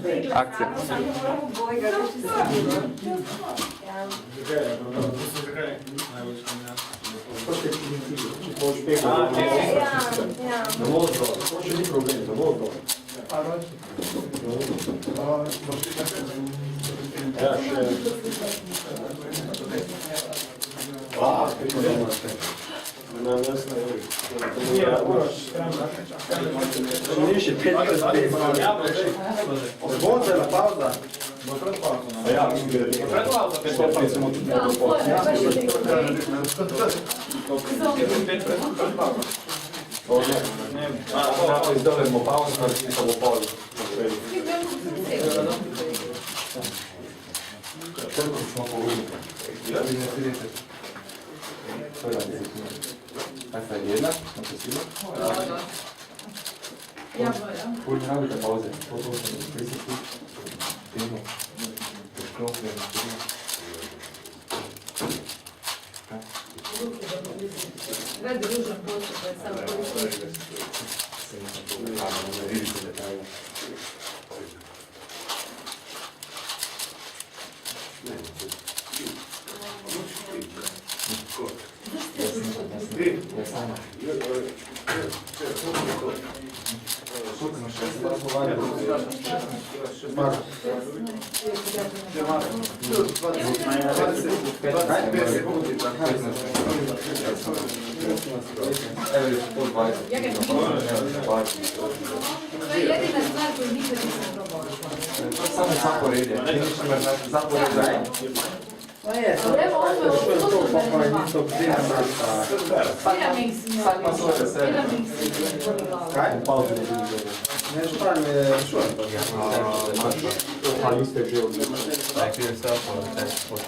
Akcija. Še ni problem, da bo dobro. Ja, še... Še 5 Zvončela pauza. Ja, zdaj bomo pauzo, naredili pa bo pol. Kaj sta jedna? Na posilo? Pol rabite pauze. Temo. Težko, Kaj družen počet, da je samo policija? To je jedina stvar koju nikad nisam probala. Samo zaporedje. Zaporedje. Evo ovo je ovo Vsak ima svoje veselje. Kaj? Pauzo ne bi bilo. Ne, župan je šujem. Ali ste že odlično? Like yourself or that's what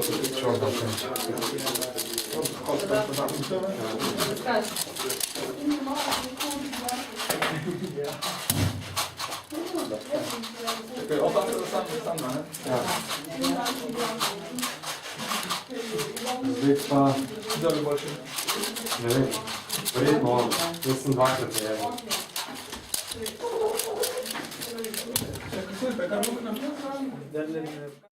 you short of Zdaj pa... Da bi boljše. Ne vem, verjetno, jaz sem dvakrat zajedel. Čekaj, kaj mogo nam?